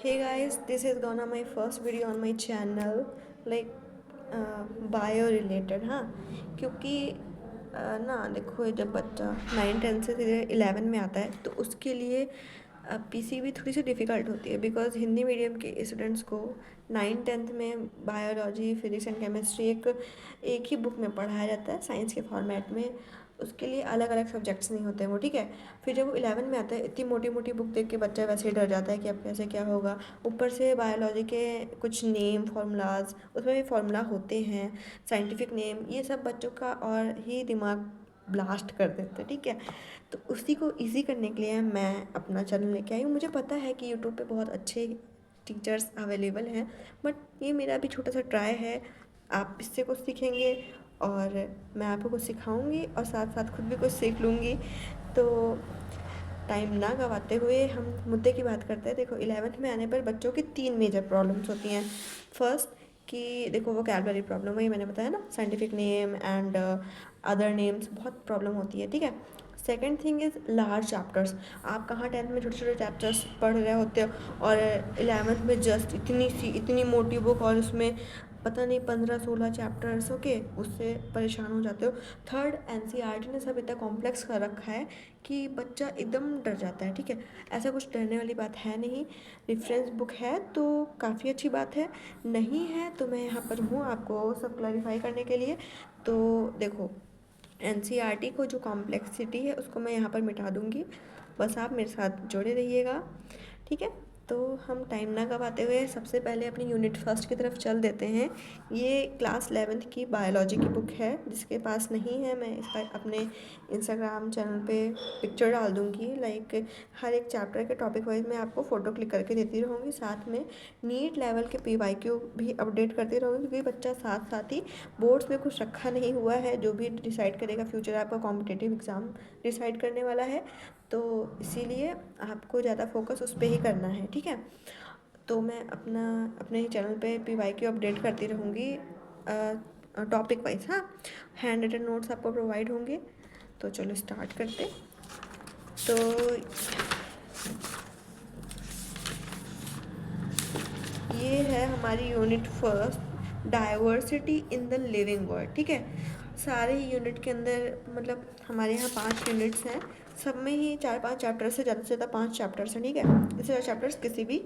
Hey guys, this is gonna my first video on my channel like bio related. हाँ, क्योंकि ना देखो, जब बच्चा 9 10 से सीधे 11 में आता है तो उसके लिए पीसीबी थोड़ी सी डिफ़िकल्ट होती है, बिकॉज हिंदी मीडियम के स्टूडेंट्स को 9 10 में बायोलॉजी फिजिक्स एंड केमिस्ट्री एक ही बुक में पढ़ाया जाता है साइंस के फॉर्मेट में। उसके लिए अलग अलग सब्जेक्ट्स नहीं होते हैं वो, ठीक है। फिर जब वो 11 में आता है, इतनी मोटी मोटी बुक देख के बच्चा वैसे ही डर जाता है कि अब कैसे क्या होगा। ऊपर से बायोलॉजी के कुछ नेम फार्मूलाज, उसमें भी फार्मूला होते हैं, साइंटिफिक नेम, ये सब बच्चों का और ही दिमाग ब्लास्ट कर देते हैं, ठीक है। तो उसी को इजी करने के लिए मैं अपना चैनल लेके आई हूँ। मुझे पता है कि यूट्यूब पे बहुत अच्छे टीचर्स अवेलेबल हैं, बट ये मेरा भी छोटा सा ट्राई है। आप इससे कुछ सीखेंगे और मैं आपको कुछ सिखाऊंगी और साथ साथ खुद भी कुछ सीख लूँगी। तो टाइम ना गवाते हुए हम मुद्दे की बात करते हैं। देखो, 11th में आने पर बच्चों की 3 मेजर प्रॉब्लम्स होती हैं। फर्स्ट कि देखो, वोकैबुलरी प्रॉब्लम, वही मैंने बताया ना, scientific name and other names, बहुत प्रॉब्लम होती है, ठीक है। Second thing is large chapters. आप कहाँ 10th में छोटे छोटे चैप्टर्स पढ़ रहे होते हो और 11th में जस्ट इतनी मोटी बुक, और उसमें पता नहीं 15 16 चैप्टर्स, ओके, उससे परेशान हो जाते हो। थर्ड, एनसीईआरटी ने सब इतना कॉम्प्लेक्स कर रखा है कि बच्चा एकदम डर जाता है, ठीक है। ऐसा कुछ डरने वाली बात है नहीं। रेफरेंस बुक है तो काफ़ी अच्छी बात है, नहीं है तो मैं यहाँ पर हूँ आपको सब क्लैरिफाई करने के लिए। तो देखो, एनसीईआरटी को जो कॉम्प्लेक्सिटी है उसको मैं यहाँ पर मिटा दूँगी, बस आप मेरे साथ जुड़े रहिएगा, ठीक है। तो हम टाइम ना गवाते हुए सबसे पहले अपनी यूनिट फर्स्ट की तरफ चल देते हैं। ये क्लास 11th की बायोलॉजी की बुक है। जिसके पास नहीं है, मैं इसका अपने इंस्टाग्राम चैनल पे पिक्चर डाल दूँगी। लाइक हर एक चैप्टर के टॉपिक वाइज मैं आपको फ़ोटो क्लिक करके देती रहूँगी। साथ में नीट लेवल के PYQ भी अपडेट करती रहूँगी, क्योंकि बच्चा साथ साथ ही बोर्ड्स में कुछ रखा नहीं हुआ है, जो भी डिसाइड करेगा फ्यूचर आपका कॉम्पिटिटिव एग्ज़ाम डिसाइड करने वाला है। तो इसीलिए आपको ज़्यादा फोकस उस पर ही करना है, ठीक है। तो मैं अपने ही चैनल पे PYQ अपडेट करती रहूँगी टॉपिक वाइज। हाँ, हैंड रिटन नोट्स आपको प्रोवाइड होंगे। तो चलो स्टार्ट करते। तो ये है हमारी unit first, diversity in the living world, ठीक है। सारे ही यूनिट के अंदर, मतलब हमारे यहाँ 5 यूनिट्स हैं, सब में ही 4 5 चैप्टर से ज़्यादा 5 चैप्टर्स हैं, ठीक है। इससे ज़्यादा चैप्टर्स किसी भी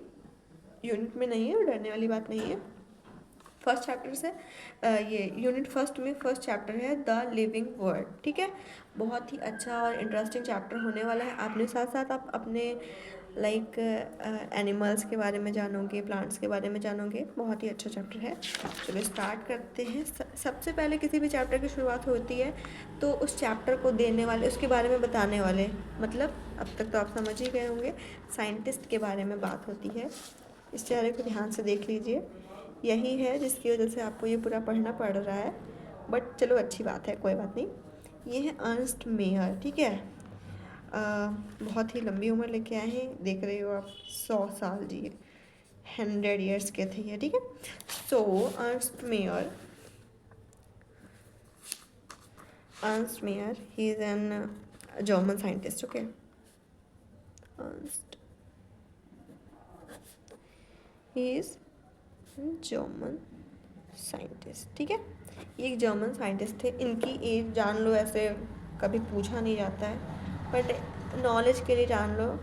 यूनिट में नहीं है और डरने वाली बात नहीं है। फर्स्ट चैप्टर से ये यूनिट फर्स्ट में फर्स्ट चैप्टर है द लिविंग वर्ल्ड, ठीक है। बहुत ही अच्छा और इंटरेस्टिंग चैप्टर होने वाला है। आपने साथ साथ आप अपने लाइक एनिमल्स के बारे में जानोगे, प्लांट्स के बारे में जानोगे। बहुत ही अच्छा चैप्टर है। चलो स्टार्ट करते हैं। सबसे पहले किसी भी चैप्टर की शुरुआत होती है तो उस चैप्टर को देने वाले, उसके बारे में बताने वाले, मतलब अब तक तो आप समझ ही गए होंगे, साइंटिस्ट के बारे में बात होती है। इस चेहरे को ध्यान से देख लीजिए, यही है जिसकी वजह से आपको ये पूरा पढ़ना पड़ रहा है, बट चलो अच्छी बात है, कोई बात नहीं। ये है अर्नस्ट मेयर, ठीक है। बहुत ही लंबी उम्र लेके आए हैं, देख रहे हो आप, 100 साल जिए, 100 years के थे ये, ठीक है। So Ernst Mayr he is an German scientist, okay. Ernst, he is German scientist, ठीक है। ये एक जर्मन साइंटिस्ट थे। इनकी एज जान लो, ऐसे कभी पूछा नहीं जाता है, बट नॉलेज के लिए जान लो,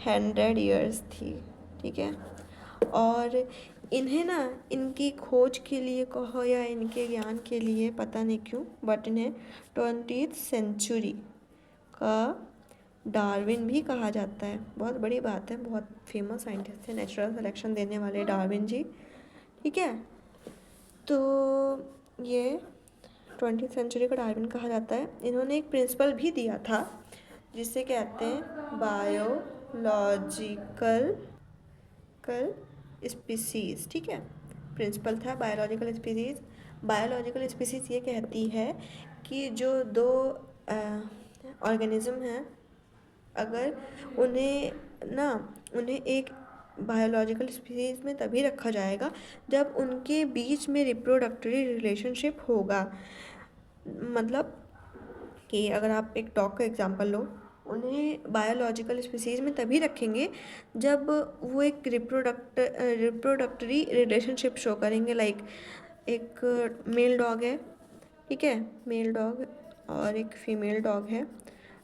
100 years थी, ठीक है। और इन्हें ना, इनकी खोज के लिए कहो या इनके ज्ञान के लिए, पता नहीं क्यों, बट इन्हें 20th सेंचुरी का डार्विन भी कहा जाता है। बहुत बड़ी बात है, बहुत फेमस साइंटिस्ट थे, नेचुरल सिलेक्शन देने वाले डार्विन जी, ठीक है। तो ये 20th सेंचुरी का डार्विन कहा जाता है। इन्होंने एक प्रिंसिपल भी दिया था जिसे कहते हैं बायोलॉजिकल स्पीसीज़, ठीक है। प्रिंसिपल था बायोलॉजिकल स्पीसीज़। बायोलॉजिकल स्पीसीज़ ये कहती है कि जो दो ऑर्गेनिज्म हैं, अगर उन्हें एक बायोलॉजिकल स्पीसीज में तभी रखा जाएगा जब उनके बीच में रिप्रोडक्टरी रिलेशनशिप होगा। मतलब कि अगर आप एक डॉग का एग्जांपल लो, उन्हें बायोलॉजिकल स्पीसीज में तभी रखेंगे जब वो एक रिप्रोडक्टरी रिलेशनशिप शो करेंगे। लाइक एक मेल डॉग है, ठीक है, मेल डॉग और एक फीमेल डॉग है।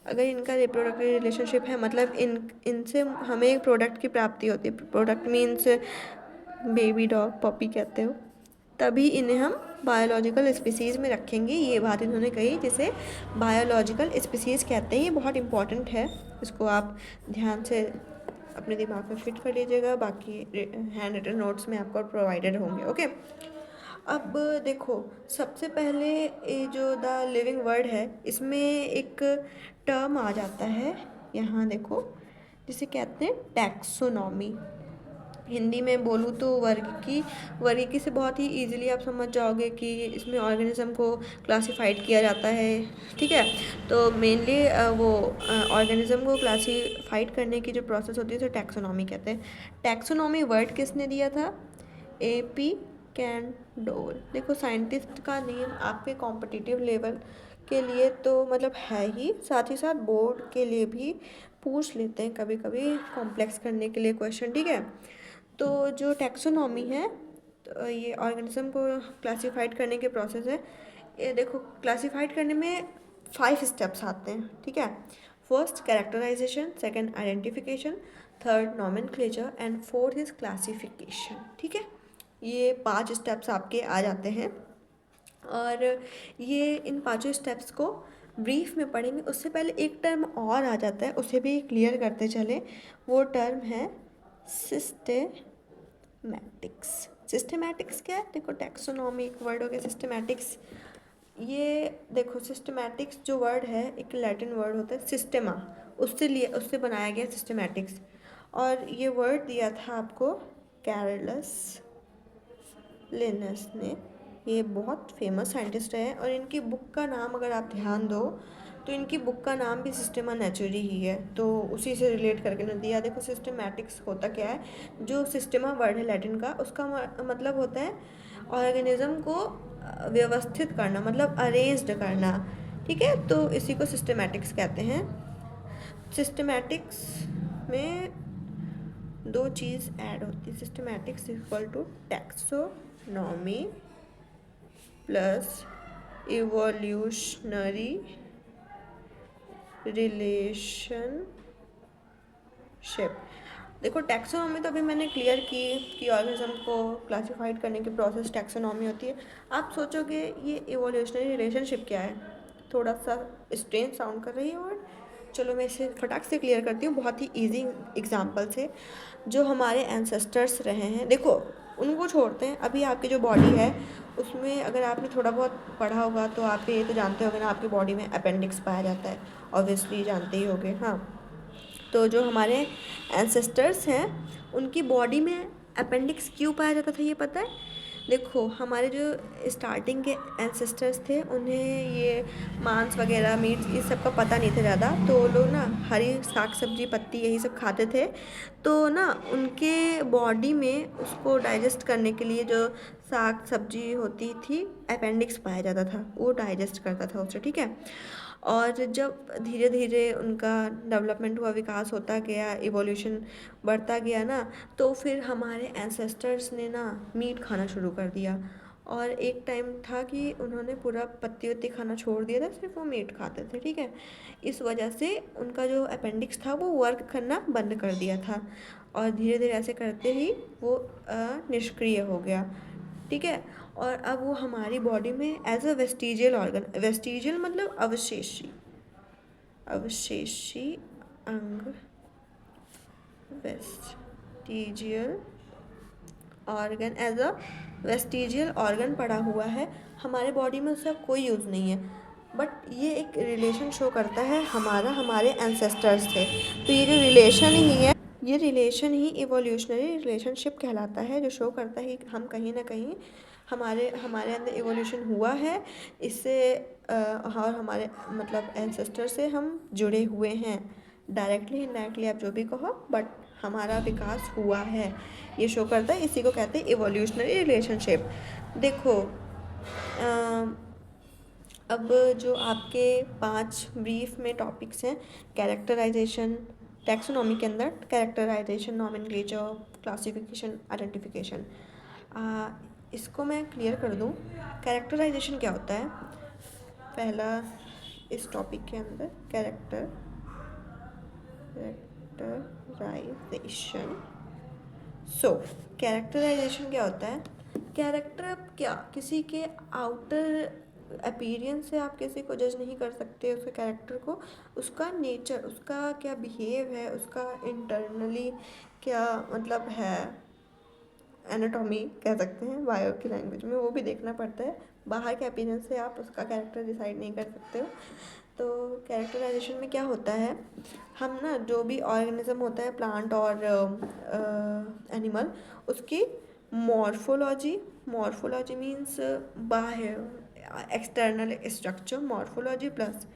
अगर इनका रिप्रोडक्टरी रिलेशनशिप है मतलब इनसे हमें एक प्रोडक्ट की प्राप्ति होती है। Product means baby dog, puppy कहते हो, तभी इन्हें हम बायोलॉजिकल स्पीसीज़ में रखेंगे। ये बात इन्होंने कही जिसे बायोलॉजिकल स्पीसीज़ कहते हैं। ये बहुत इंपॉर्टेंट है, इसको आप ध्यान से अपने दिमाग में फिट कर लीजिएगा। बाकी हैंड रिटन नोट्स में आपको प्रोवाइडेड होंगे। ओके, अब देखो, सबसे पहले ये जो द लिविंग वर्ड है, इसमें एक टर्म आ जाता है यहाँ देखो, जिसे कहते हैं टैक्सोनॉमी। हिंदी में बोलूँ तो वर्गीकी से बहुत ही इजीली आप समझ जाओगे कि इसमें ऑर्गेनिज्म को क्लासिफाइड किया जाता है, ठीक है। तो मेनली वो ऑर्गेनिज्म को क्लासिफाइड करने की जो प्रोसेस होती है उसे टैक्सोनॉमी कहते हैं। टैक्सोनॉमी वर्ड किसने दिया था? AP Candolle. देखो, साइंटिस्ट का नेम आपके कॉम्पिटिटिव लेवल के लिए तो मतलब है ही, साथ साथ बोर्ड के लिए भी पूछ लेते हैं कभी कभी कॉम्प्लेक्स करने के लिए क्वेश्चन, ठीक है। तो जो टैक्सोनॉमी है, तो ये ऑर्गेनिज्म को क्लासिफाइड करने के प्रोसेस है। ये देखो, क्लासिफाइड करने में 5 स्टेप्स आते हैं, ठीक है। First characterization, second identification, third nomenclature and fourth is classification, ठीक है। ये 5 स्टेप्स आपके आ जाते हैं और ये इन 5 स्टेप्स को ब्रीफ में पढ़ेंगे। उससे पहले एक टर्म और आ जाता है, उसे भी क्लियर करते चले। वो टर्म है सिस्टेमैटिक्स। सिस्टेमैटिक्स क्या है? देखो, टैक्सोनॉमी एक वर्ड हो गया, सिस्टेमैटिक्स। ये देखो, सिस्टेमैटिक्स जो वर्ड है एक लैटिन वर्ड होता है सिस्टेमा, उससे बनाया गया सिस्टेमैटिक्स। और ये वर्ड दिया था आपको कैरलस लिनस ने। ये बहुत फेमस साइंटिस्ट है और इनकी बुक का नाम अगर आप ध्यान दो तो इनकी बुक का नाम भी सिस्टेमा नेचुरी ही है, तो उसी से रिलेट करके ने दिया। देखो, सिस्टेमैटिक्स होता क्या है? जो सिस्टेमा वर्ड है लैटिन का, उसका मतलब होता है ऑर्गेनिज्म को व्यवस्थित करना, मतलब अरेंज्ड करना, ठीक है। तो इसी को सिस्टेमैटिक्स कहते हैं। सिस्टेमैटिक्स में 2 चीज़ ऐड होती है। Systematics equal to taxonomy plus evolutionary relationship. देखो, टैक्सोनॉमी तो अभी मैंने क्लियर की कि ऑर्गेनिज्म को क्लासिफाइड करने की प्रोसेस टैक्सोनॉमी होती है। आप सोचोगे ये इवोल्यूशनरी रिलेशनशिप क्या है? थोड़ा सा स्ट्रेंज साउंड कर रही है और चलो मैं इसे फटाक से क्लियर करती हूँ बहुत ही इजी एग्जांपल से। जो हमारे एंसेस्टर्स रहे हैं, देखो उनको छोड़ते हैं, अभी आपकी जो बॉडी है उसमें अगर आपने थोड़ा बहुत पढ़ा होगा तो आप ये तो जानते होंगे ना, आपकी बॉडी में अपेंडिक्स पाया जाता है, ऑब्वियसली जानते ही होंगे। हाँ, तो जो हमारे एंसेस्टर्स हैं उनकी बॉडी में अपेंडिक्स क्यों पाया जाता था, ये पता है? देखो, हमारे जो स्टार्टिंग के एंसेस्टर्स थे उन्हें ये मांस वगैरह, मीट, इस सब का पता नहीं था ज़्यादा, तो वो लोग ना हरी साग सब्जी, पत्ती, यही सब खाते थे। तो ना उनके बॉडी में उसको डाइजेस्ट करने के लिए जो साग सब्जी होती थी, अपेंडिक्स पाया जाता था, वो डाइजेस्ट करता था उसे, ठीक है। और जब धीरे धीरे उनका डेवलपमेंट हुआ, विकास होता गया, इवोल्यूशन बढ़ता गया ना, तो फिर हमारे एंसेस्टर्स ने ना मीट खाना शुरू कर दिया। और एक टाइम था कि उन्होंने पूरा पत्ती वत्ती खाना छोड़ दिया था, सिर्फ वो मीट खाते थे, ठीक है। इस वजह से उनका जो अपेंडिक्स था वो वर्क करना बंद कर दिया था और धीरे धीरे ऐसे करते ही वो निष्क्रिय हो गया, ठीक है। और अब वो हमारी बॉडी में as a vestigial organ, vestigial मतलब अवशेषी, अवशेषी अंग, vestigial organ, as a vestigial organ पड़ा हुआ है हमारे बॉडी में, उसका कोई यूज़ नहीं है। बट ये एक रिलेशन शो करता है हमारा हमारे एंसेस्टर्स से। तो ये जो रिलेशन ही है, ये रिलेशन ही इवोल्यूशनरी रिलेशनशिप कहलाता है, जो शो करता है कि हम कहीं ना कहीं हमारे अंदर इवोल्यूशन हुआ है, इससे और हमारे मतलब एंसेस्टर से हम जुड़े हुए हैं, डायरेक्टली इनडायरेक्टली आप जो भी कहो, बट हमारा विकास हुआ है, ये शो करता है। इसी को कहते हैं इवोल्यूशनरी रिलेशनशिप। देखो, अब जो आपके 5 ब्रीफ में टॉपिक्स हैं, कैरेक्टराइजेशन, टैक्सोनॉमी के अंदर कैरेक्टराइजेशन, नॉमेनक्लेचर, क्लासिफिकेशन, आइडेंटिफिकेशन, इसको मैं क्लियर कर दूं। कैरेक्टराइजेशन क्या होता है? पहला इस टॉपिक के अंदर कैरेक्टराइजेशन। कैरेक्टराइजेशन क्या होता है? कैरेक्टर क्या, किसी के आउटर अपीयरेंस से आप किसी को जज नहीं कर सकते, उसके कैरेक्टर को, उसका नेचर, उसका क्या बिहेव है, उसका इंटरनली क्या मतलब है, एनाटॉमी कह सकते हैं बायो की लैंग्वेज में, वो भी देखना पड़ता है। बाहर के अपीयरेंस से आप उसका कैरेक्टर डिसाइड नहीं कर सकते हो। तो कैरेक्टराइजेशन में क्या होता है, हम ना जो भी ऑर्गेनिज्म होता है, प्लांट और एनिमल, उसकी मॉर्फोलॉजी, मॉर्फोलॉजी मीन्स बाहर external structure, morphology plus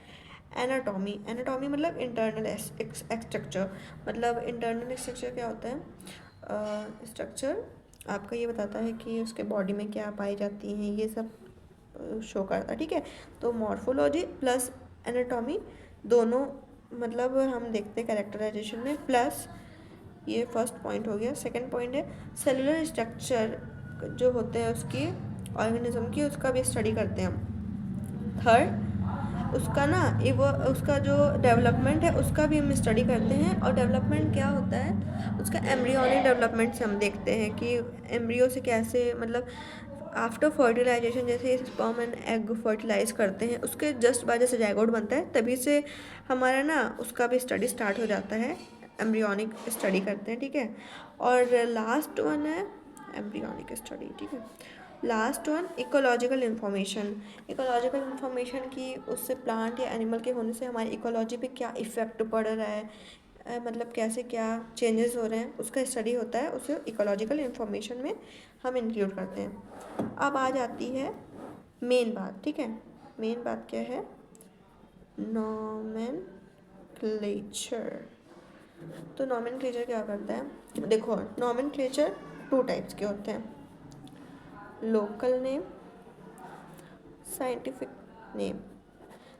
anatomy, anatomy मतलब इंटरनल स्ट्रक्चर, मतलब इंटरनल स्ट्रक्चर क्या होता है? स्ट्रक्चर आपका ये बताता है कि उसके बॉडी में क्या पाई जाती हैं, ये सब शो करता है, ठीक है। तो मॉर्फोलॉजी प्लस एनाटॉमी दोनों मतलब हम देखते हैं कैरेक्टराइजेशन में, प्लस ये फर्स्ट पॉइंट हो गया। सेकंड पॉइंट है सेलुलर स्ट्रक्चर जो होते हैं उसकी, ऑर्गेनिज्म की, उसका भी स्टडी करते हैं हम। थर्ड उसका ना वो उसका जो डेवलपमेंट है उसका भी हम स्टडी करते हैं। और डेवलपमेंट क्या होता है, उसका एम्ब्रियोनिक डेवलपमेंट से हम देखते हैं कि एम्ब्रियो से कैसे मतलब आफ्टर फर्टिलाइजेशन, जैसे स्पर्म एंड एग फर्टिलाइज करते हैं, उसके जस्ट बाद जैसे जाइगोट बनता है तभी से हमारा ना उसका भी स्टडी स्टार्ट हो जाता है, एम्ब्रियोनिक स्टडी करते हैं, ठीक है। और लास्ट वन है एम्ब्रियोनिक स्टडी, ठीक है। Last one ecological information, ecological information की उससे प्लांट या एनिमल के होने से हमारी इकोलॉजी पे क्या इफ़ेक्ट पड़ रहा है, मतलब कैसे क्या चेंजेस हो रहे हैं, उसका स्टडी होता है, उसे इकोलॉजिकल इन्फॉर्मेशन में हम इंक्लूड करते हैं। अब आ जाती है मेन बात, ठीक है। मेन बात क्या है? नॉमेनक्लेचर। तो नॉमेनक्लेचर क्या करता है? देखो, नॉमेनक्लेचर 2 टाइप्स के होते हैं, लोकल नेम, साइंटिफिक नेम।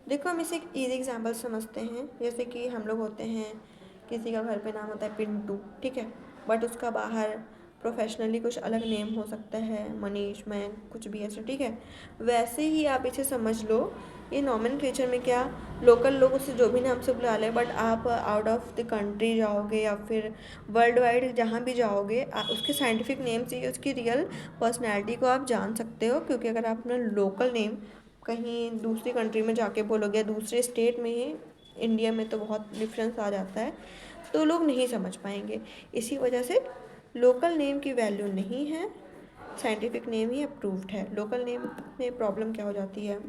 देखो हम इसे एक ईजी एग्जांपल समझते हैं, जैसे कि हम लोग होते हैं, किसी का घर पे नाम होता है पिंटू, ठीक है, बट उसका बाहर प्रोफेशनली कुछ अलग नेम हो सकता है, मनीष, मैं कुछ भी ऐसा, ठीक है। वैसे ही आप इसे समझ लो, ये नॉमेनक्लेचर में क्या, लोकल लोग उसे जो भी नाम से बुला लें, बट आप आउट ऑफ द कंट्री जाओगे या फिर वर्ल्ड वाइड जहाँ भी जाओगे, उसके साइंटिफिक नेम से उसकी रियल पर्सनैलिटी को आप जान सकते हो। क्योंकि अगर आप अपना लोकल नेम कहीं दूसरी कंट्री में जाके बोलोगे, दूसरे स्टेट में ही, इंडिया में तो बहुत डिफरेंस आ जाता है, तो लोग नहीं समझ पाएंगे। इसी वजह से लोकल नेम की वैल्यू नहीं है, साइंटिफिक नेम ही अप्रूव्ड है। लोकल नेम में प्रॉब्लम क्या हो जाती है,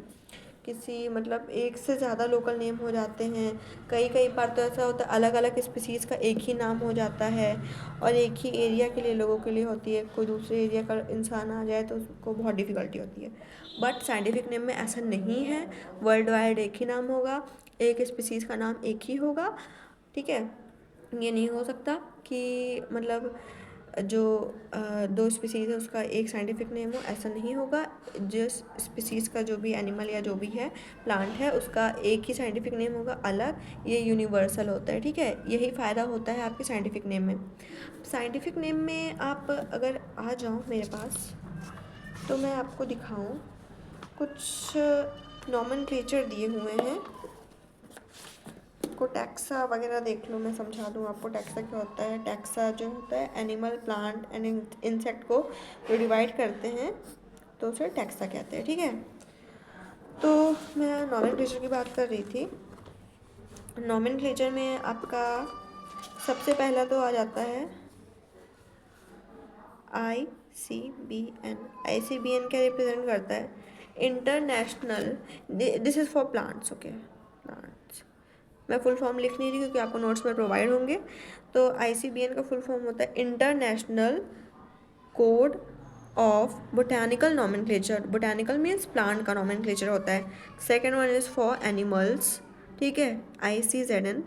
किसी मतलब एक से ज़्यादा लोकल नेम हो जाते हैं, कई कई बार तो ऐसा होता है अलग अलग स्पीसीज़ का एक ही नाम हो जाता है, और एक ही एरिया के लिए लोगों के लिए होती है, कोई दूसरे एरिया का इंसान आ जाए तो उसको बहुत डिफ़िकल्टी होती है। बट साइंटिफिक नेम में ऐसा नहीं है, वर्ल्ड वाइड एक ही नाम होगा, एक स्पीसीज़ का नाम एक ही होगा, ठीक है। ये नहीं हो सकता कि मतलब जो 2 स्पीसीज़ है उसका एक साइंटिफिक नेम हो, ऐसा नहीं होगा। जिस स्पीसीज़ का जो भी एनिमल या जो भी है प्लांट है उसका एक ही साइंटिफिक नेम होगा अलग, ये यूनिवर्सल होता है, ठीक है। यही फ़ायदा होता है आपके साइंटिफिक नेम में। साइंटिफिक नेम में आप अगर आ जाओ मेरे पास तो मैं आपको दिखाऊं, कुछ नॉमेनक्लेचर दिए हुए हैं, को टैक्सा वगैरह देख लो, मैं समझा दूँ आपको टैक्सा क्या होता है। टैक्सा जो होता है एनिमल, प्लांट एंड इंसेक्ट को जो डिवाइड करते हैं तो उसे टैक्सा कहते हैं, ठीक है। तो मैं नॉमेनक्लेचर की बात कर रही थी। नॉमेनक्लेचर में आपका सबसे पहला तो आ जाता है ICBN। ICBN क्या रिप्रेजेंट करता है? International, this is for plants, okay, plants. मैं फुल फॉर्म लिख नहीं रही क्योंकि आपको नोट्स में प्रोवाइड होंगे। तो ICBN का फुल फॉर्म होता है international code of botanical nomenclature. Botanical means plant का नॉमेनक्लेचर होता है। Second one is for animals, ठीक है, ICZN।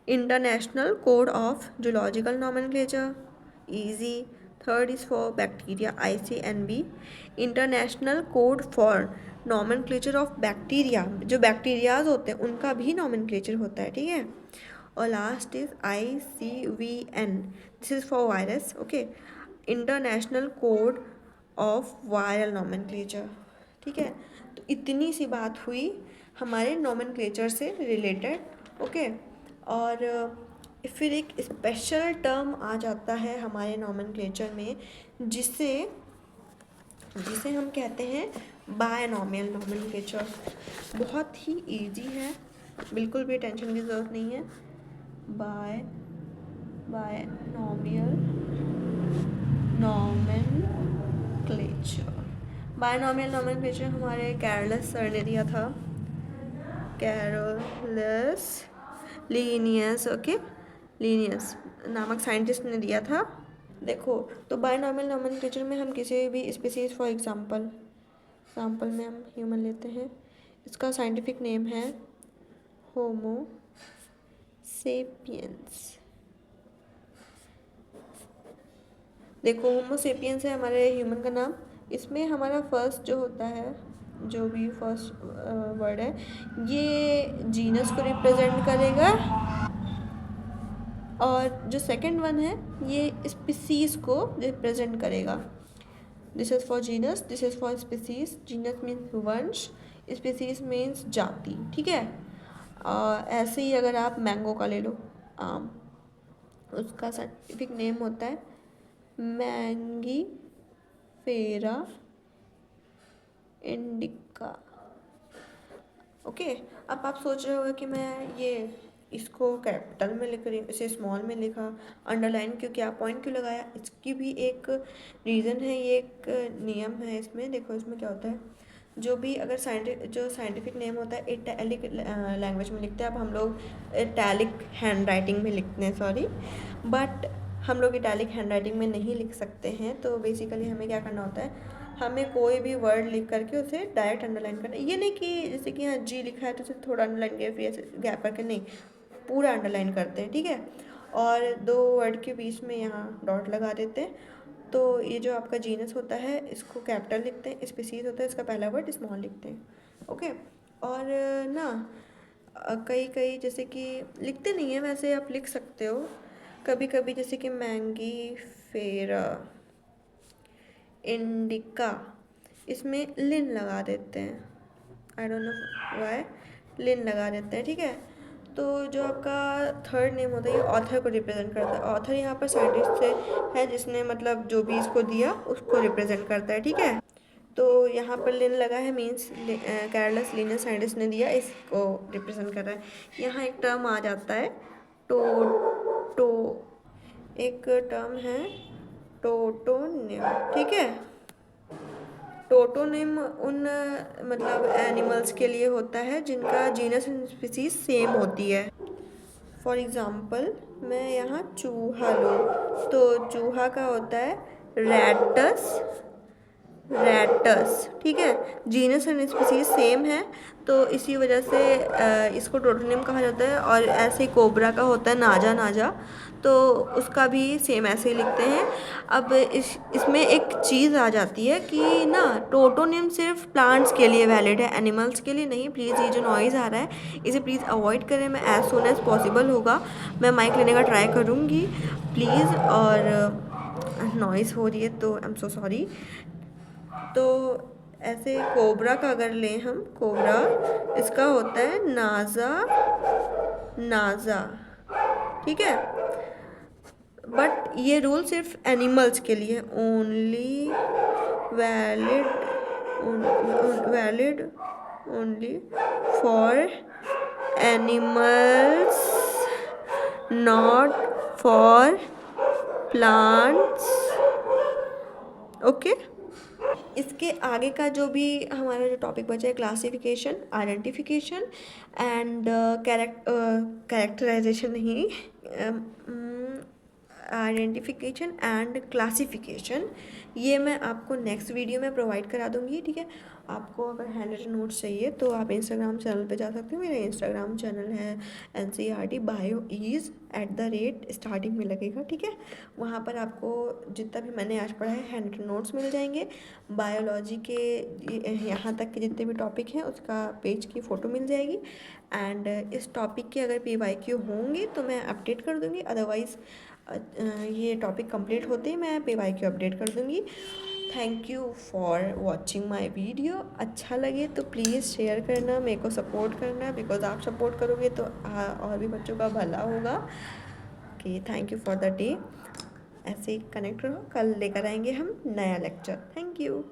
International code of zoological nomenclature, easy. Third is for bacteria, ICNB, international code for nomenclature of bacteria, जो bacterias होते हैं उनका भी नॉमेनक्लेचर होता है, ठीक है। और last is ICVN, this is for virus, okay, international code of viral nomenclature, ठीक है। तो इतनी सी बात हुई हमारे नॉमेनक्लेचर से रिलेटेड, ओके। और फिर एक स्पेशल टर्म आ जाता है हमारे नॉमेनक्लेचर में, जिसे जिसे हम कहते हैं बायनॉमियल नॉमेनक्लेचर। बहुत ही इजी है, बिल्कुल भी टेंशन की ज़रूरत नहीं है। बायनॉमियल नॉमेनक्लेचर, बायनॉमियल नॉमेनक्लेचर हमारे कैरलस सर ने दिया था, कैरोलस लीनियस, ओके, लीनियस नामक साइंटिस्ट ने दिया था। देखो, तो बायनॉमियल नॉमेनक्लेचर में हम किसी भी स्पीसीज, फॉर एग्जांपल में हम ह्यूमन लेते हैं, इसका साइंटिफिक नेम है होमो सेपियंस। देखो, होमो सेपियंस है हमारे ह्यूमन का नाम। इसमें हमारा फर्स्ट जो होता है, जो भी फर्स्ट वर्ड है, ये जीनस को रिप्रेजेंट करेगा, और जो सेकंड वन है ये स्पीसीज को रिप्रेजेंट करेगा। This is for genus, this is for species. Genus means वंश, स्पीसीज मीन्स जाति, ठीक है। ऐसे ही अगर आप मैंगो का ले लो, आम, उसका साइंटिफिक नेम होता है मैंगी फेरा इंडिका, ओके। अब आप सोच रहे हो कि मैं ये इसको कैपिटल में लिख रही हूँ, इसे स्मॉल में लिखा, अंडरलाइन क्यों किया, पॉइंट क्यों लगाया, इसकी भी एक रीज़न है, ये एक नियम है इसमें। देखो, इसमें क्या होता है, जो भी अगर साइंटिफिक नेम होता है इटैलिक लैंग्वेज में लिखते हैं। अब हम लोग इटैलिक हैंड राइटिंग में लिखते हैं, सॉरी, बट हम लोग इटैलिक हैंड राइटिंग में नहीं लिख सकते हैं। तो बेसिकली हमें क्या करना होता है, हमें कोई भी वर्ड लिख करके उसे डायरेक्ट अंडरलाइन करना है। ये नहीं कि जैसे कि यहाँ जी लिखा है तो उसे थोड़ा अंडरलाइन किया फिर ऐसे गैप करके, नहीं, पूरा अंडरलाइन करते हैं, ठीक है। और दो वर्ड के बीच में यहाँ डॉट लगा देते हैं। तो ये जो आपका जीनस होता है इसको कैपिटल लिखते हैं, स्पीसीज होता है इसका पहला वर्ड स्मॉल लिखते हैं, ओके। और ना कई जैसे कि लिखते नहीं है, वैसे आप लिख सकते हो कभी कभी, जैसे कि मैंगी फेरा इंडिका, इसमें लिन लगा देते हैं, आई डोंट नो व्हाई लिन लगा देते हैं, ठीक है। तो जो आपका थर्ड नेम होता है ये ऑथर को रिप्रेजेंट करता है। ऑथर यहाँ पर साइंटिस्ट से है जिसने मतलब जो भी इसको दिया उसको रिप्रेजेंट करता है, ठीक है। तो यहाँ पर लिन लगा है, मीन्स कैरलस लीनियस साइंटिस्ट ने दिया, इसको रिप्रेजेंट कर रहा है। यहाँ एक टर्म आ जाता है टो एक टर्म है टोटोनिम, ठीक है। टोटोनिम उन मतलब एनिमल्स के लिए होता है जिनका जीनस एंड स्पीसीज सेम होती है। फॉर एग्ज़ाम्पल मैं यहाँ चूहा लूँ, तो चूहा का होता है रैटस, ठीक है। जीनस एंड स्पीसीज सेम है, तो इसी वजह से इसको टोटोनिम कहा जाता है। और ऐसे ही कोबरा का होता है नाजा, तो उसका भी सेम ऐसे ही लिखते हैं। अब इसमें एक चीज़ आ जाती है कि ना टोटोनिम सिर्फ प्लांट्स के लिए वैलिड है, एनिमल्स के लिए नहीं। प्लीज़ ये जो नॉइज़ आ रहा है इसे प्लीज़ अवॉइड करें। मैं एज सुन एज पॉसिबल होगा मैं माइक लेने का ट्राई करूँगी प्लीज़, और नॉइज़ हो रही है तो आई एम सो सॉरी। तो ऐसे कोबरा का अगर लें हम, कोबरा इसका होता है नाजा, ठीक है। बट ये रूल सिर्फ एनिमल्स के लिए, only valid only for animals, not for plants, okay. इसके आगे का जो भी हमारा जो टॉपिक बचा है, क्लासिफिकेशन, आइडेंटिफिकेशन एंड कैरेक्टराइजेशन नहीं, आइडेंटिफिकेशन एंड क्लासिफिकेशन, ये मैं आपको नेक्स्ट वीडियो में प्रोवाइड करा दूँगी, ठीक है। आपको अगर हैंड रिटन नोट्स चाहिए तो आप इंस्टाग्राम चैनल पे जा सकते हो। मेरा इंस्टाग्राम चैनल है NCERT बायो ईज @ स्टार्टिंग में लगेगा, ठीक है। वहाँ पर आपको जितना भी मैंने आज पढ़ा है हैंड रिटन नोट्स मिल जाएंगे। बायोलॉजी के यहाँ तक के जितने भी टॉपिक हैं उसका पेज की फ़ोटो मिल जाएगी। एंड इस टॉपिक के अगर PYQ होंगे तो मैं अपडेट कर दूँगी, अदरवाइज़ ये टॉपिक कंप्लीट होते ही मैं PYQ अपडेट कर दूँगी। Thank you for watching my video. अच्छा लगे तो प्लीज़ शेयर करना, मेरे को सपोर्ट करना, बिकॉज आप सपोर्ट करोगे तो और भी बच्चों का भला होगा। Okay, thank you for the day. ऐसे ही कनेक्ट रहो, कल लेकर आएंगे हम नया लेक्चर। Thank you.